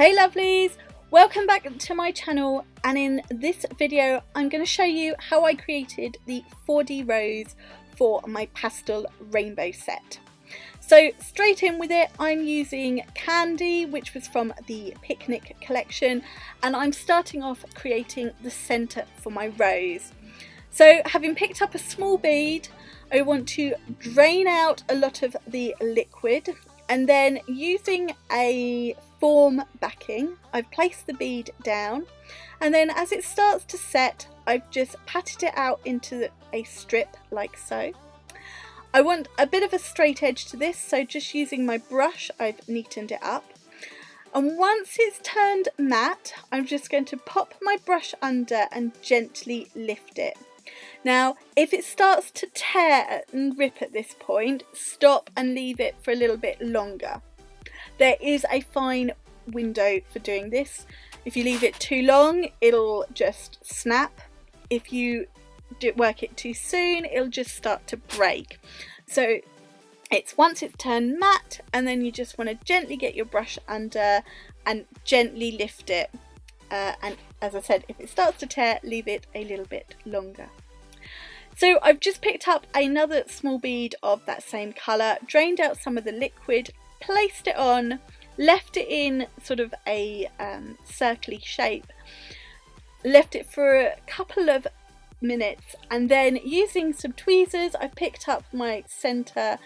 Hey lovelies, welcome back to my channel, and in this video I'm going to show you how I created the 4D rose for my Pastel Rainbow set. So straight in with it, I'm using Candy, which was from the Picnic collection, and I'm starting off creating the centre for my rose. So having picked up a small bead, I want to drain out a lot of the liquid, and then using a form backing, I've placed the bead down, and then as it starts to set, I've just patted it out into a strip like so. I want a bit of a straight edge to this, so just using my brush I've neatened it up, and once it's turned matte I'm just going to pop my brush under and gently lift it. Now if it starts to tear and rip at this point, stop and leave it for a little bit longer. There is a fine window for doing this. If you leave it too long, it'll just snap. If you work it too soon, it'll just start to break. So it's once it's turned matte, and then you just want to gently get your brush under and gently lift it. And as I said, if it starts to tear, leave it a little bit longer. So I've just picked up another small bead of that same colour, drained out some of the liquid, placed it on, left it in sort of a circly shape, left it for a couple of minutes, and then using some tweezers I've picked up my centre,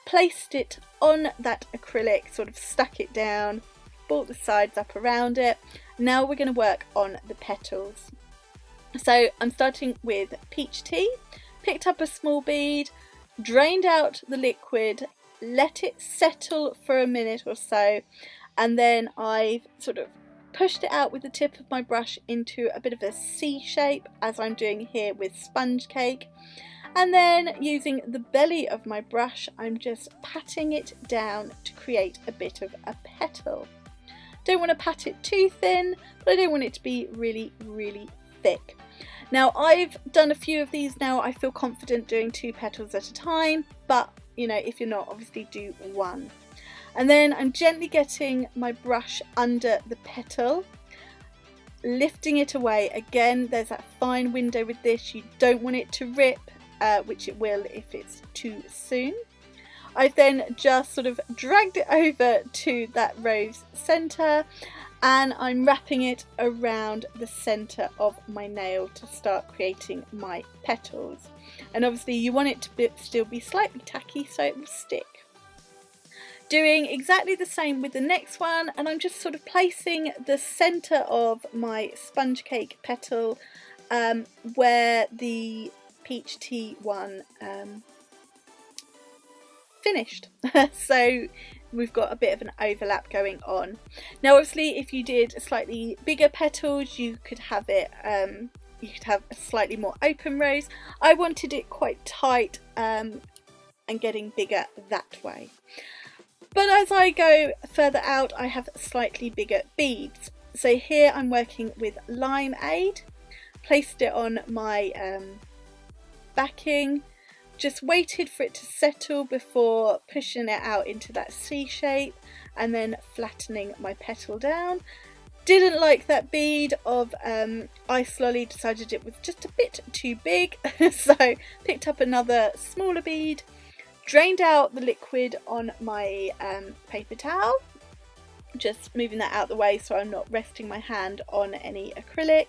placed it on that acrylic, sort of stuck it down, brought the sides up around it. Now we're going to work on the petals. So I'm starting with peach tea, picked up a small bead, drained out the liquid, let it settle for a minute or so, and then I've sort of pushed it out with the tip of my brush into a bit of a C shape, as I'm doing here with sponge cake, and then using the belly of my brush I'm just patting it down to create a bit of a petal. Don't want to pat it too thin, but I don't want it to be really thick. Now I've done a few of these now. I feel confident doing 2 petals at a time, but you know, if you're not, obviously do 1. And then I'm gently getting my brush under the petal, lifting it away. Again, there's that fine window with this. You don't want it to rip, which it will if it's too soon. I've then just sort of dragged it over to that rose centre, and I'm wrapping it around the centre of my nail to start creating my petals. And obviously you want it to still be slightly tacky so it will stick. Doing exactly the same with the next one, and I'm just sort of placing the centre of my sponge cake petal where the peach tea one finished. So we've got a bit of an overlap going on. Now obviously if you did slightly bigger petals, you could have it you could have a slightly more open rose. I wanted it quite tight and getting bigger that way. But as I go further out, I have slightly bigger beads. So here I'm working with Limeade, placed it on my backing, just waited for it to settle before pushing it out into that C shape and then flattening my petal down. Didn't like that bead of Ice Lolly, decided it was just a bit too big, so picked up another smaller bead, drained out the liquid on my paper towel, just moving that out the way so I'm not resting my hand on any acrylic,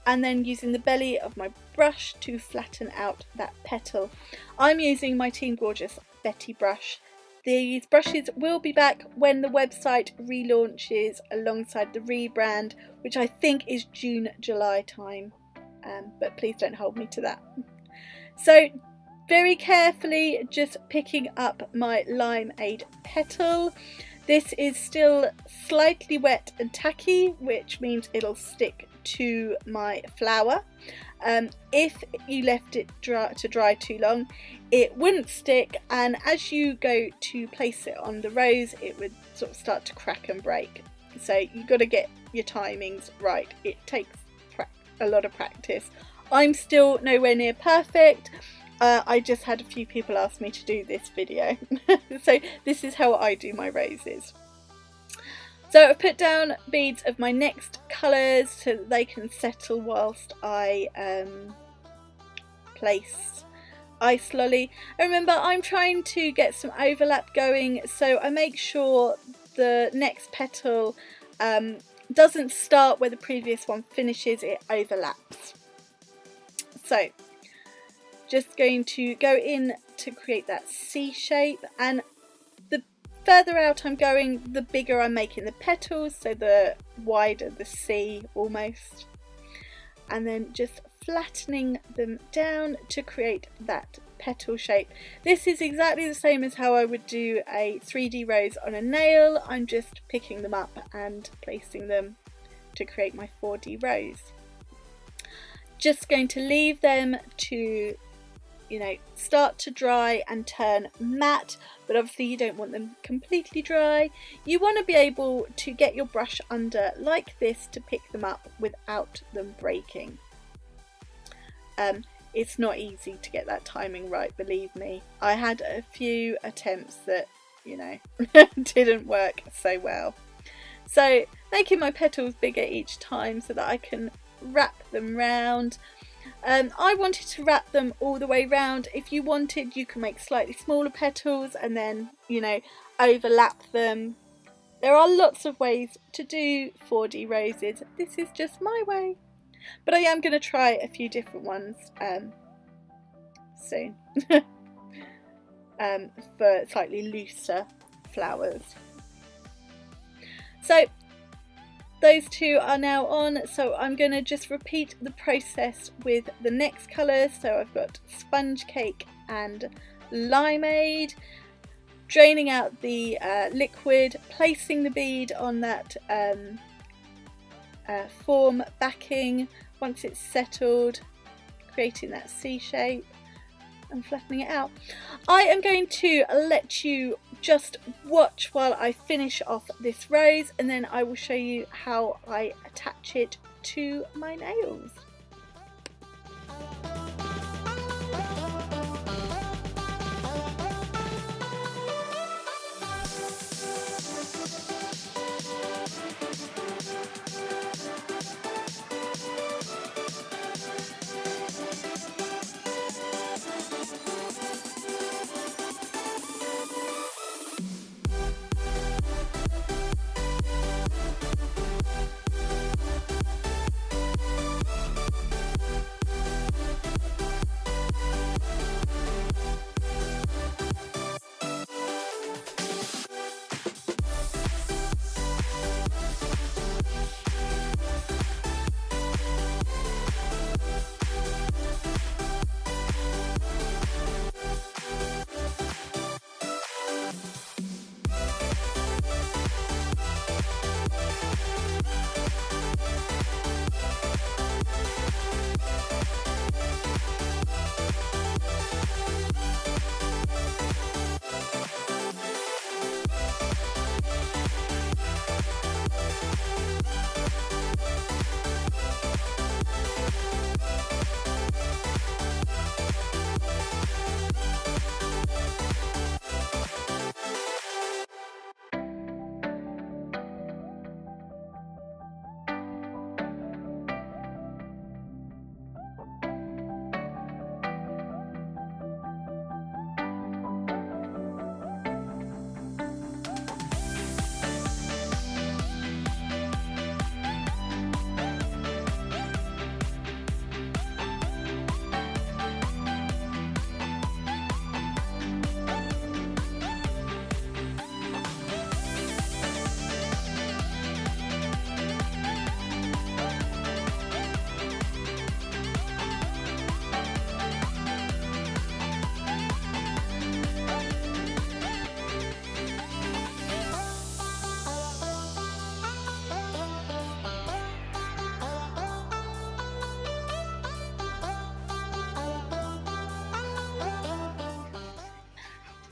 and then using the belly of my brush to flatten out that petal. I'm using my Team Gorgeous Betty brush. These brushes will be back when the website relaunches alongside the rebrand, which I think is June, July time, but please don't hold me to that. So very carefully just picking up my Limeade petal. This is still slightly wet and tacky, which means it'll stick to my flower. If you left it to dry too long, it wouldn't stick, and as you go to place it on the rose, it would sort of start to crack and break. So you've got to get your timings right. It takes a lot of practice. I'm still nowhere near perfect. I just had a few people ask me to do this video. So this is how I do my roses. So I've put down beads of my next colours so that they can settle whilst I place Ice Lolly. And remember, I'm trying to get some overlap going, so I make sure the next petal doesn't start where the previous one finishes, it overlaps. So just going to go in to create that C shape, and the further out I'm going, the bigger I'm making the petals, so the wider the C almost, and then just flattening them down to create that petal shape. This is exactly the same as how I would do a 3D rose on a nail. I'm just picking them up and placing them to create my 4D rose. Just going to leave them to, you know, start to dry and turn matte, but obviously you don't want them completely dry. You want to be able to get your brush under like this to pick them up without them breaking. It's not easy to get that timing right, believe me. I had a few attempts that, you know, didn't work so well. So making my petals bigger each time so that I can wrap them round. I wanted to wrap them all the way round. If you wanted, you can make slightly smaller petals and then, you know, overlap them. There are lots of ways to do 4D roses. This is just my way. But I am going to try a few different ones soon for slightly looser flowers. So those two are now on, so I'm going to just repeat the process with the next colours. So I've got Sponge Cake and Limeade, draining out the liquid, placing the bead on that form backing. Once it's settled, creating that C shape and flattening it out. I am going to let you just watch while I finish off this rose, and then I will show you how I attach it to my nails.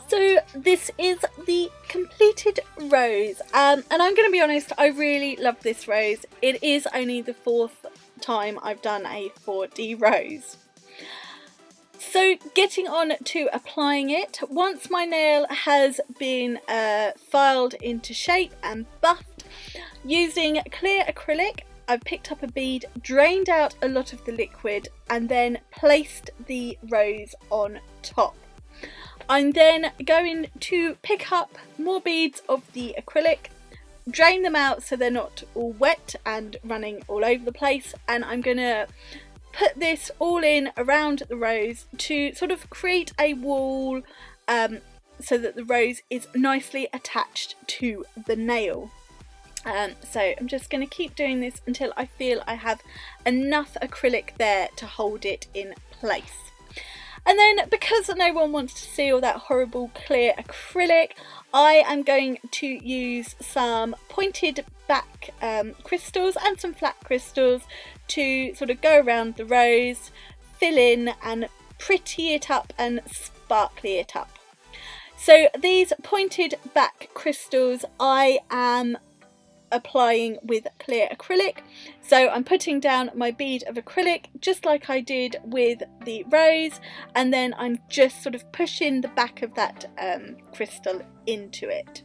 So this is the completed rose, and I'm going to be honest, I really love this rose. It is only the 4th time I've done a 4D rose. So getting on to applying it, once my nail has been filed into shape and buffed, Using clear acrylic, I've picked up a bead, drained out a lot of the liquid and then placed the rose on top. I'm then going to pick up more beads of the acrylic, drain them out so they're not all wet and running all over the place, and I'm going to put this all in around the rose to sort of create a wall so that the rose is nicely attached to the nail. So I'm just going to keep doing this until I feel I have enough acrylic there to hold it in place. And then, because no one wants to see all that horrible clear acrylic, I am going to use some pointed back crystals and some flat crystals to sort of go around the rose, fill in and pretty it up and sparkly it up. So these pointed back crystals I am applying with clear acrylic. So I'm putting down my bead of acrylic just like I did with the rose, and then I'm just sort of pushing the back of that crystal into it.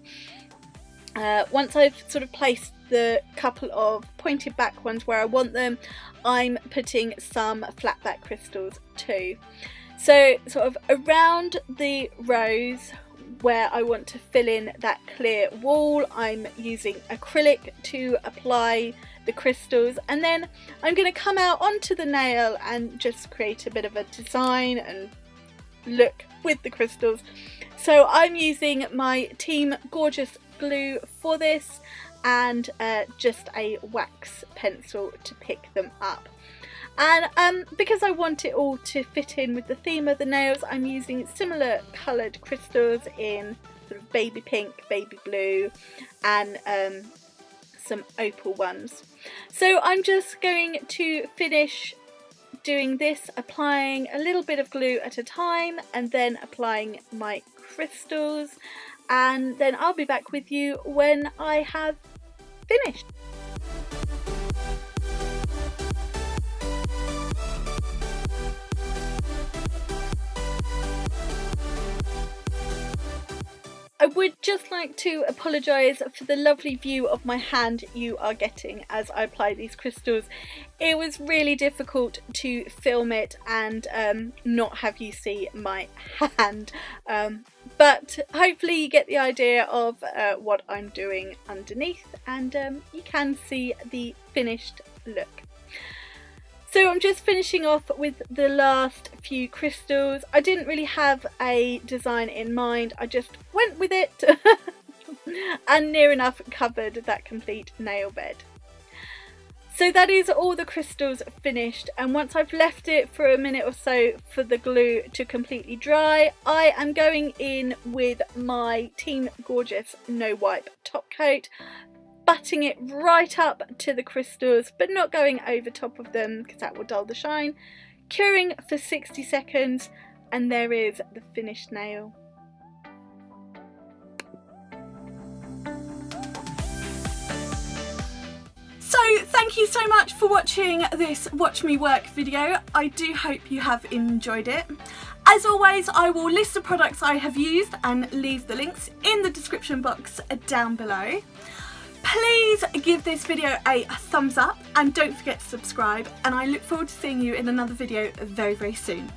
Once I've sort of placed the couple of pointed back ones where I want them, I'm putting some flat back crystals too. So sort of around the rose where I want to fill in that clear wall, I'm using acrylic to apply the crystals, and then I'm going to come out onto the nail and just create a bit of a design and look with the crystals. So I'm using my Team Gorgeous glue for this, and just a wax pencil to pick them up. And because I want it all to fit in with the theme of the nails, I'm using similar coloured crystals in sort of baby pink, baby blue, and some opal ones. So I'm just going to finish doing this, applying a little bit of glue at a time and then applying my crystals, and then I'll be back with you when I have finished. I would just like to apologise for the lovely view of my hand you are getting as I apply these crystals. It was really difficult to film it and not have you see my hand, but hopefully you get the idea of what I'm doing underneath, and you can see the finished look. So I'm just finishing off with the last few crystals. I didn't really have a design in mind, I just went with it and near enough covered that complete nail bed. So that is all the crystals finished, and once I've left it for a minute or so for the glue to completely dry, I am going in with my Team Gorgeous No Wipe top coat, butting it right up to the crystals but not going over top of them because that will dull the shine, curing for 60 seconds, and there is the finished nail. So thank you so much for watching this Watch Me Work video. I do hope you have enjoyed it. As always, I will list the products I have used and leave the links in the description box down below. Please give this video a thumbs up and don't forget to subscribe, and I look forward to seeing you in another video very, very soon.